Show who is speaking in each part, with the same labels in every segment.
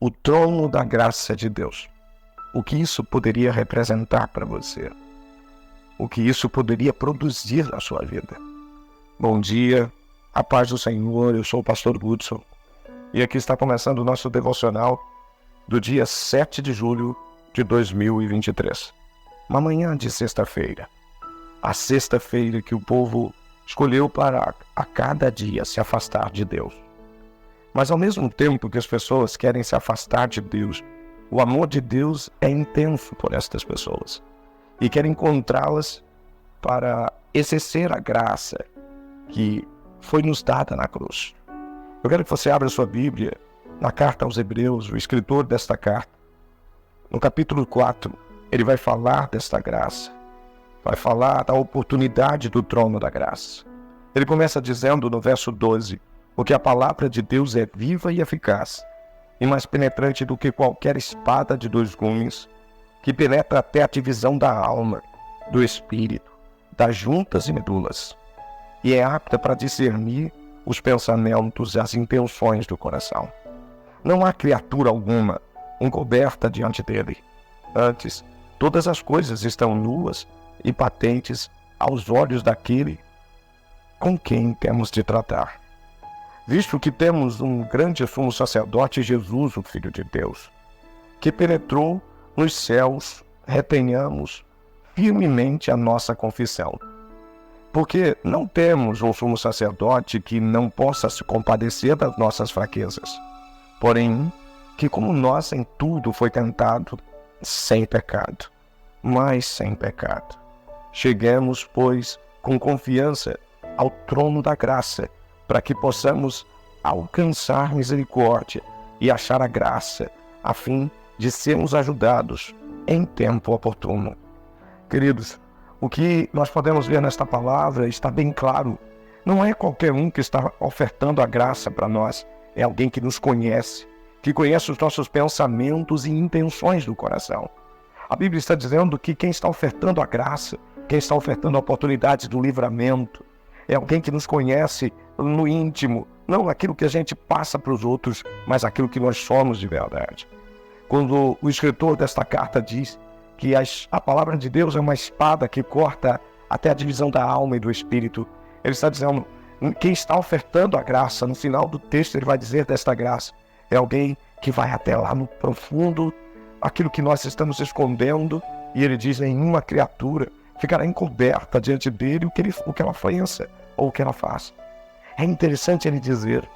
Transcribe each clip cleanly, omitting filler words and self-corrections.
Speaker 1: o trono da graça de Deus. O que isso poderia representar para você? O que isso poderia produzir na sua vida? Bom dia, a paz do Senhor, eu sou o pastor Hudson e aqui está começando o nosso devocional do dia 7 de julho de 2023. Uma manhã de sexta-feira. A sexta-feira que o povo escolheu para a cada dia se afastar de Deus. Mas ao mesmo tempo que as pessoas querem se afastar de Deus, o amor de Deus é intenso por estas pessoas e quer encontrá-las para exercer a graça que foi nos dada na cruz. Eu quero que você abra sua Bíblia na carta aos Hebreus. O escritor desta carta, no capítulo 4, ele vai falar desta graça, vai falar da oportunidade do trono da graça. Ele começa dizendo no verso 12, porque a palavra de Deus é viva e eficaz, e mais penetrante do que qualquer espada de dois gumes, que penetra até a divisão da alma, do espírito, das juntas e medulas, e é apta para discernir os pensamentos e as intenções do coração. Não há criatura alguma encoberta diante dele. Antes, todas as coisas estão nuas e patentes aos olhos daquele com quem temos de tratar. Visto que temos um grande sumo sacerdote, Jesus, o Filho de Deus, que penetrou nos céus, retenhamos firmemente a nossa confissão. Porque não temos um sumo sacerdote que não possa se compadecer das nossas fraquezas, porém, que como nós em tudo foi tentado sem pecado, mas sem pecado. Cheguemos, pois, com confiança ao trono da graça, para que possamos alcançar misericórdia e achar a graça, a fim de sermos ajudados em tempo oportuno. Queridos, o que nós podemos ver nesta palavra está bem claro. Não é qualquer um que está ofertando a graça para nós, é alguém que nos conhece, que conhece os nossos pensamentos e intenções do coração. A Bíblia está dizendo que quem está ofertando a graça, quem está ofertando a oportunidade do livramento, é alguém que nos conhece no íntimo, não aquilo que a gente passa para os outros, mas aquilo que nós somos de verdade. Quando o escritor desta carta diz que a palavra de Deus é uma espada que corta até a divisão da alma e do espírito, ele está dizendo, quem está ofertando a graça, no final do texto ele vai dizer desta graça, é alguém que vai até lá no profundo, aquilo que nós estamos escondendo, e ele diz, nenhuma criatura ficará encoberta diante dele o que ela pensa ou o que ela faz. É interessante ele dizer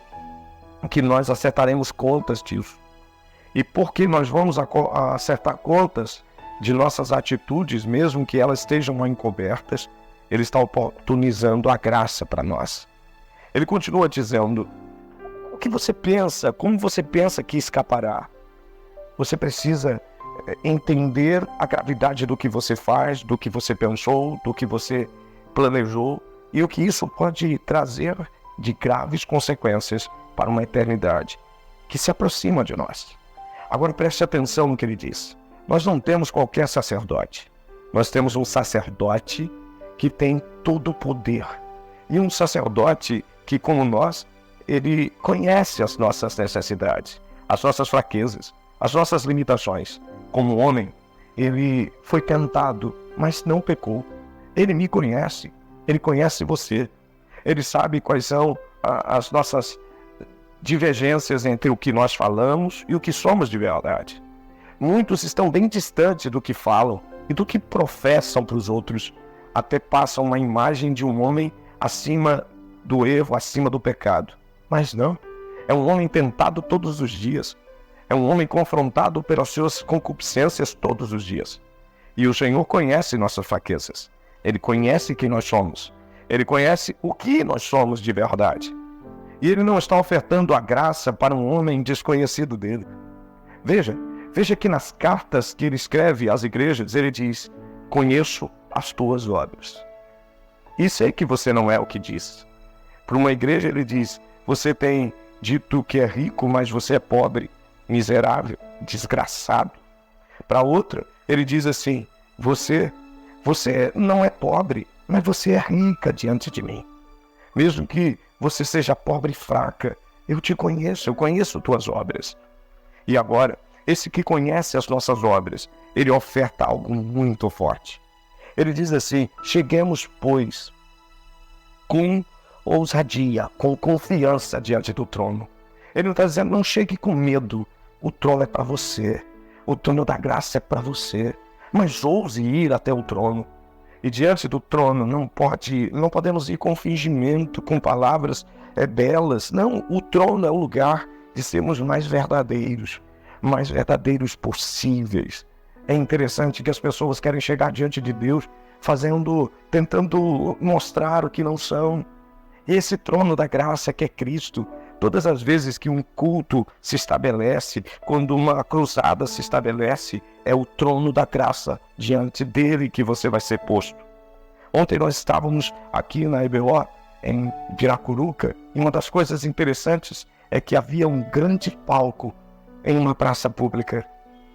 Speaker 1: que nós acertaremos contas disso. E porque nós vamos acertar contas de nossas atitudes, mesmo que elas estejam encobertas, ele está oportunizando a graça para nós. Ele continua dizendo, o que você pensa, como você pensa que escapará? Você precisa entender a gravidade do que você faz, do que você pensou, do que você planejou e o que isso pode trazer de graves consequências para uma eternidade que se aproxima de nós. Agora preste atenção no que ele diz. Nós não temos qualquer sacerdote. Nós temos um sacerdote que tem todo o poder. E um sacerdote que, como nós, ele conhece as nossas necessidades, as nossas fraquezas, as nossas limitações. Como homem, ele foi tentado, mas não pecou. Ele me conhece, ele conhece você. Ele sabe quais são as nossas divergências entre o que nós falamos e o que somos de verdade. Muitos estão bem distantes do que falam e do que professam para os outros. Até passam uma imagem de um homem acima do erro, acima do pecado. Mas não, é um homem tentado todos os dias. É um homem confrontado pelas suas concupiscências todos os dias. E o Senhor conhece nossas fraquezas. Ele conhece quem nós somos. Ele conhece o que nós somos de verdade. E ele não está ofertando a graça para um homem desconhecido dele. Veja que nas cartas que ele escreve às igrejas, ele diz, conheço as tuas obras. E sei que você não é o que diz. Para uma igreja ele diz, você tem dito que é rico, mas você é pobre, miserável, desgraçado. Para outra, ele diz assim, você não é pobre, mas você é rica diante de mim. Mesmo que você seja pobre e fraca, eu te conheço, eu conheço tuas obras. E agora, esse que conhece as nossas obras, ele oferta algo muito forte. Ele diz assim: cheguemos, pois, com ousadia, com confiança diante do trono. Ele não está dizendo, não chegue com medo. O trono é para você. O trono da graça é para você. Mas ouse ir até o trono. E diante do trono não podemos ir com fingimento, com palavras belas. Não, o trono é o lugar de sermos mais verdadeiros possíveis. É interessante que as pessoas querem chegar diante de Deus tentando mostrar o que não são. Esse trono da graça que é Cristo, todas as vezes que um culto se estabelece, quando uma cruzada se estabelece, é o trono da graça diante dele que você vai ser posto. Ontem nós estávamos aqui na EBO, em Viracuruca, e uma das coisas interessantes é que havia um grande palco em uma praça pública,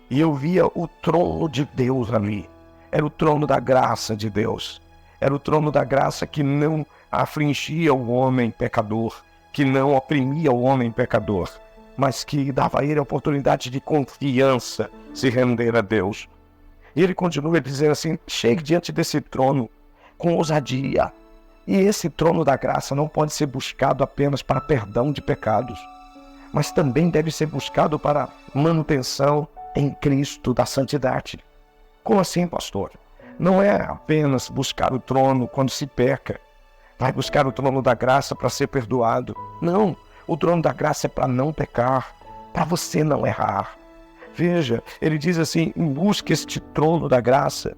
Speaker 1: e eu via o trono de Deus ali. Era o trono da graça de Deus. Era o trono da graça que não afligia o homem pecador, que não oprimia o homem pecador, mas que dava a ele a oportunidade de confiança, se render a Deus. E ele continua dizendo assim: chegue diante desse trono com ousadia. E esse trono da graça não pode ser buscado apenas para perdão de pecados, mas também deve ser buscado para manutenção em Cristo da santidade. Como assim, pastor? Não é apenas buscar o trono quando se peca. Vai buscar o trono da graça para ser perdoado. Não, o trono da graça é para não pecar, para você não errar. Veja, ele diz assim: busque este trono da graça,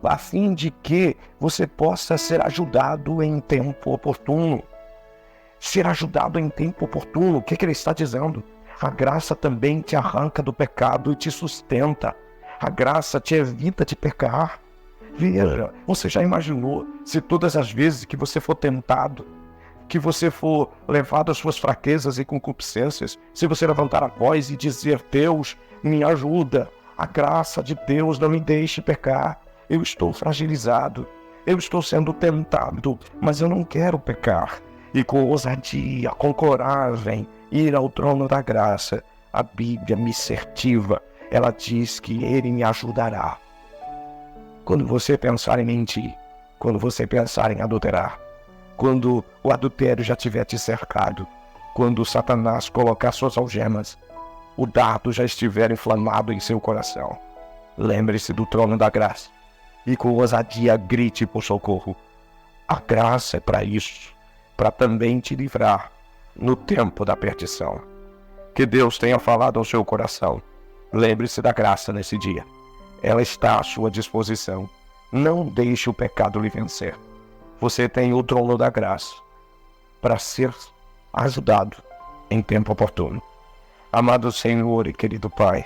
Speaker 1: a fim de que você possa ser ajudado em tempo oportuno. Ser ajudado em tempo oportuno, o que ele está dizendo? A graça também te arranca do pecado e te sustenta. A graça te evita de pecar. Veja, você já imaginou se todas as vezes que você for tentado, que você for levado às suas fraquezas e concupiscências, se você levantar a voz e dizer: Deus, me ajuda, a graça de Deus não me deixe pecar, eu estou fragilizado, eu estou sendo tentado, mas eu não quero pecar. E com ousadia, com coragem, ir ao trono da graça, a Bíblia me certiva, ela diz que Ele me ajudará. Quando você pensar em mentir, quando você pensar em adulterar, quando o adultério já tiver te cercado, quando Satanás colocar suas algemas, o dardo já estiver inflamado em seu coração, lembre-se do trono da graça e com ousadia grite por socorro. A graça é para isso, para também te livrar no tempo da perdição. Que Deus tenha falado ao seu coração. Lembre-se da graça nesse dia. Ela está à sua disposição. Não deixe o pecado lhe vencer. Você tem o trono da graça para ser ajudado em tempo oportuno. Amado Senhor e querido Pai,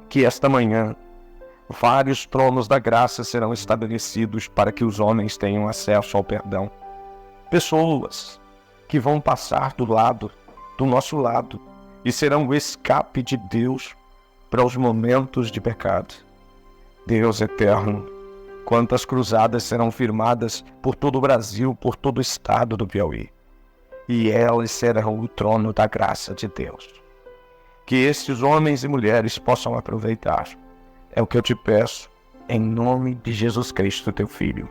Speaker 1: que esta manhã vários tronos da graça serão estabelecidos para que os homens tenham acesso ao perdão. Pessoas que vão passar do nosso lado, e serão o escape de Deus para os momentos de pecado. Deus eterno, quantas cruzadas serão firmadas por todo o Brasil, por todo o estado do Piauí, e elas serão o trono da graça de Deus. Que estes homens e mulheres possam aproveitar. É o que eu te peço, em nome de Jesus Cristo, teu Filho.